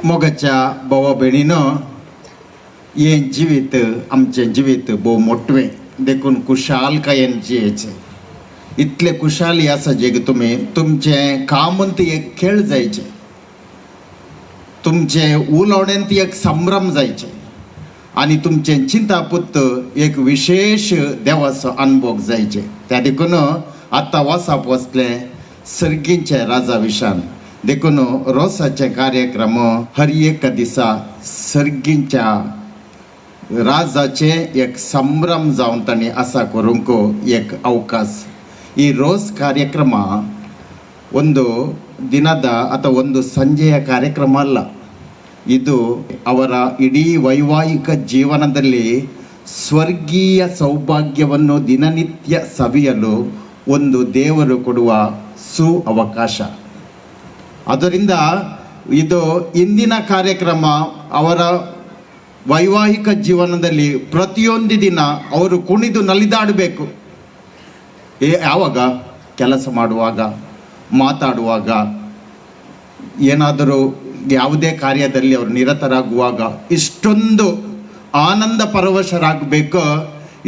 मोगाच्या भावा भयणीनं हें जिवीत आमचें जिवीत भोव मोठवें देखून खुशालकायेन जियेचें. इतले खुशाली आसा जेग तुमचें कामंत एक खेळ जायचे, तुमचें उलोवणेंत एक संभ्रम जायचे आनी तुमचें चिंतापुत्त एक विशेष देवाचो अनुभव जायचे. त्या देखून आतां वचप वचलें सर्गींचे राजा विशान देखून रोसाचे कार्यक्रम हर एक दिसा सर्गींच्या राजाचे एक संभ्रम जावन तांणी आसा करूंक एक अवकाश. ಈ ರೋಸ್ ಕಾರ್ಯಕ್ರಮ ಒಂದು ದಿನದ ಅಥವಾ ಒಂದು ಸಂಜೆಯ ಕಾರ್ಯಕ್ರಮ ಅಲ್ಲ. ಇದು ಅವರ ಇಡೀ ವೈವಾಹಿಕ ಜೀವನದಲ್ಲಿ ಸ್ವರ್ಗೀಯ ಸೌಭಾಗ್ಯವನ್ನು ದಿನನಿತ್ಯ ಸವಿಯಲು ಒಂದು ದೇವರು ಕೊಡುವ ಅವಕಾಶ. ಅದರಿಂದ ಇದು ಇಂದಿನ ಕಾರ್ಯಕ್ರಮ ಅವರ ವೈವಾಹಿಕ ಜೀವನದಲ್ಲಿ ಪ್ರತಿಯೊಂದು ದಿನ ಅವರು ಕುಣಿದು ನಲಿದಾಡಬೇಕು. ಯಾವಾಗ ಕೆಲಸ ಮಾಡುವಾಗ, ಮಾತಾಡುವಾಗ, ಏನಾದರೂ ಯಾವುದೇ ಕಾರ್ಯದಲ್ಲಿ ಅವರು ನಿರತರಾಗುವಾಗ ಇಷ್ಟೊಂದು ಆನಂದ ಪರವಶರಾಗಬೇಕು,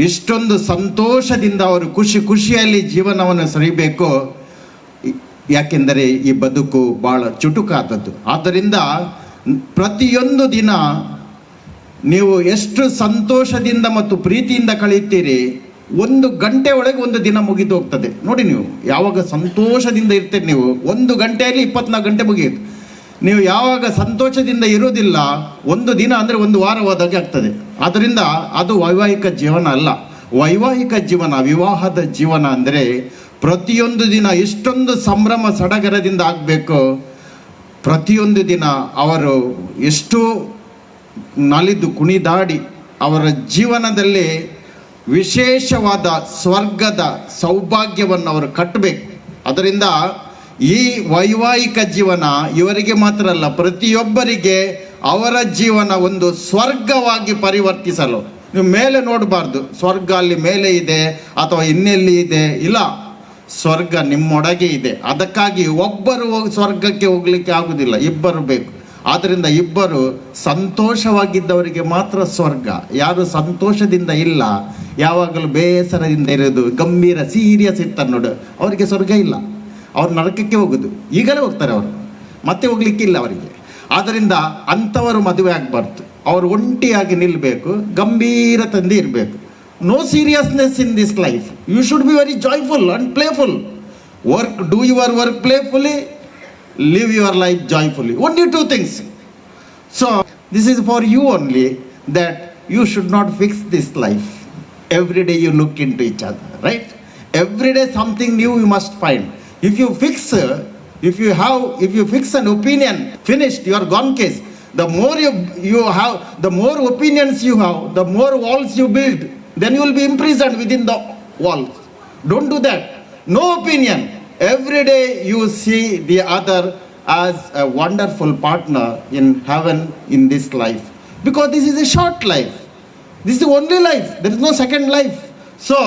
ಇಷ್ಟೊಂದು ಸಂತೋಷದಿಂದ ಅವರು ಖುಷಿಯಲ್ಲಿ ಜೀವನವನ್ನು ಸರಿಬೇಕು. ಯಾಕೆಂದರೆ ಈ ಬದುಕು ಭಾಳ ಚುಟುಕಾದದ್ದು. ಆದ್ದರಿಂದ ಪ್ರತಿಯೊಂದು ದಿನ ನೀವು ಎಷ್ಟು ಸಂತೋಷದಿಂದ ಮತ್ತು ಪ್ರೀತಿಯಿಂದ ಕಳೆಯುತ್ತೀರಿ, 1 ಗಂಟೆ ಒಳಗೆ ಒಂದು ದಿನ ಮುಗಿದು ಹೋಗ್ತದೆ. ನೋಡಿ, ನೀವು ಯಾವಾಗ ಸಂತೋಷದಿಂದ ಇರ್ತೀರಿ, ನೀವು 1 ಗಂಟೆಯಲ್ಲಿ 24 ಗಂಟೆ ಮುಗಿಯುತ್ತೆ. ನೀವು ಯಾವಾಗ ಸಂತೋಷದಿಂದ ಇರೋದಿಲ್ಲ, ಒಂದು ದಿನ ಅಂದರೆ ಒಂದು ವಾರ ಹೋದಾಗೆ ಆಗ್ತದೆ. ಆದ್ದರಿಂದ ಅದು ವೈವಾಹಿಕ ಜೀವನ ಅಲ್ಲ. ವೈವಾಹಿಕ ಜೀವನ, ವಿವಾಹದ ಜೀವನ ಅಂದರೆ ಪ್ರತಿಯೊಂದು ದಿನ ಇಷ್ಟೊಂದು ಸಂಭ್ರಮ ಸಡಗರದಿಂದ ಆಗಬೇಕು. ಪ್ರತಿಯೊಂದು ದಿನ ಅವರು ಎಷ್ಟು ನಲಿದು ಕುಣಿದಾಡಿ ಅವರ ಜೀವನದಲ್ಲಿ ವಿಶೇಷವಾದ ಸ್ವರ್ಗದ ಸೌಭಾಗ್ಯವನ್ನು ಅವರು ಕಟ್ಟಬೇಕು. ಅದರಿಂದ ಈ ವೈವಾಹಿಕ ಜೀವನ ಇವರಿಗೆ ಮಾತ್ರ ಅಲ್ಲ, ಪ್ರತಿಯೊಬ್ಬರಿಗೆ ಅವರ ಜೀವನ ಒಂದು ಸ್ವರ್ಗವಾಗಿ ಪರಿವರ್ತಿಸಲು. ನೀವು ಮೇಲೆ ನೋಡಬಾರ್ದು ಸ್ವರ್ಗ ಅಲ್ಲಿ ಮೇಲೆ ಇದೆ ಅಥವಾ ಇನ್ನೆಲ್ಲಿ ಇದೆ, ಇಲ್ಲ, ಸ್ವರ್ಗ ನಿಮ್ಮೊಳಗೆ ಇದೆ. ಅದಕ್ಕಾಗಿ ಒಬ್ಬರು ಸ್ವರ್ಗಕ್ಕೆ ಹೋಗ್ಲಿಕ್ಕೆ ಆಗುವುದಿಲ್ಲ, ಇಬ್ಬರು ಬೇಕು. ಆದ್ದರಿಂದ ಇಬ್ಬರು ಸಂತೋಷವಾಗಿದ್ದವರಿಗೆ ಮಾತ್ರ ಸ್ವರ್ಗ. ಯಾರು ಸಂತೋಷದಿಂದ ಇಲ್ಲ, ಯಾವಾಗಲೂ ಬೇಸರದಿಂದ ಇರೋದು, ಗಂಭೀರ ಸೀರಿಯಸ್ ಇರ್ತಾರೆ ನೋಡು, ಅವರಿಗೆ ಸ್ವರ್ಗ ಇಲ್ಲ, ಅವ್ರು ನರಕಕ್ಕೆ ಹೋಗೋದು. ಈಗಲೇ ಹೋಗ್ತಾರೆ ಅವರು, ಮತ್ತೆ ಹೋಗ್ಲಿಕ್ಕಿಲ್ಲ ಅವರಿಗೆ. ಆದ್ದರಿಂದ ಅಂಥವರು ಮದುವೆ ಆಗಬಾರ್ದು. ಅವರು ಒಂಟಿಯಾಗಿ ನಿಲ್ಲಬೇಕು, ಗಂಭೀರತೆಯಿಂದ ಇರಬೇಕು. No seriousness in this life. You should be very joyful and playful. Do your work playfully, live your life joyfully. Only 2 things. So this is for you only, that you should not fix this life. Every day you look into each other, right? Every day something new you must find. If you fix an opinion, finished, you are gone case. The more you have, the more opinions you have, the more walls you build, then you will be imprisoned within the walls. Don't do that. No opinion. Every day you see the other as a wonderful partner in heaven in this life. Because this is a short life. This is the only life. There is no second life. So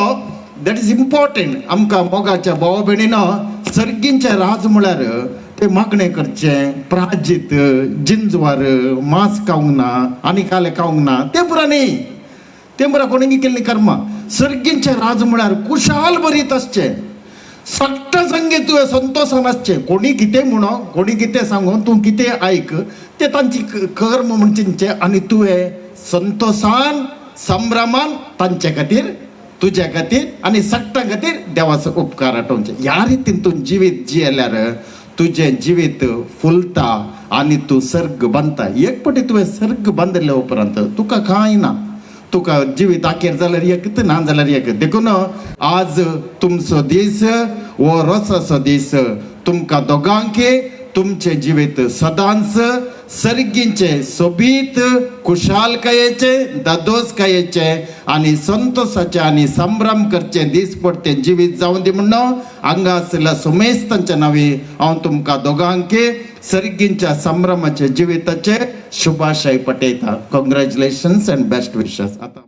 that is important. आमका मोगाच्या भावा भयणीनं सर्गींचे राजमुळ्यार ते मागणे करचे, प्राजित, जिंजवार, मांस खावंक ना, आनी काले खावंक ना, ते पुरा न्ही. ते पुरा कोणी केल्ली कर्मा. सर्गींचे राजमुळ्यार कुशाल बरीत आसचे, सट्ट संगे तुवें संतोषान आसचें. कोणी कितें म्हणो, कोणी कितें सांगो, तूं कितें आयक, तें तांची कर्म म्हूण चिंतचें आनी तुवें संतोषान संभ्रमान तांचे खातीर, तुजे खातीर आनी सट्टां खातीर देवाचो उपकार आठोवचे. ह्या रितीन तूं जिवीत जियेल्यार तुजें जिवीत फुलता आनी तूं सर्ग बांदता. एक फावटी तुवें सर्ग बांदले उपरांत तुका कांय ना. तुका जिवीत आखेर जाल्यार एक, ना जाल्यार एक. देखून आज तुमचो दीस वो रोसाचो दीस तुमकां दोगांके तुमचें जिवीत सदांच सर्गींचे सोबीत खुशालकायेचे, दादोसकायेचे आनी संतोषाचे आनी संभ्रम करचे दीस पडटें जिवीत जावं दी म्हणून हांगा आसल्या सुमेस्तांच्या नांवी हांव तुमकां दोगांके सर्गींच्या संभ्रमाचे जिविताचे शुभाशय पटयता. Congratulations and best wishes. आता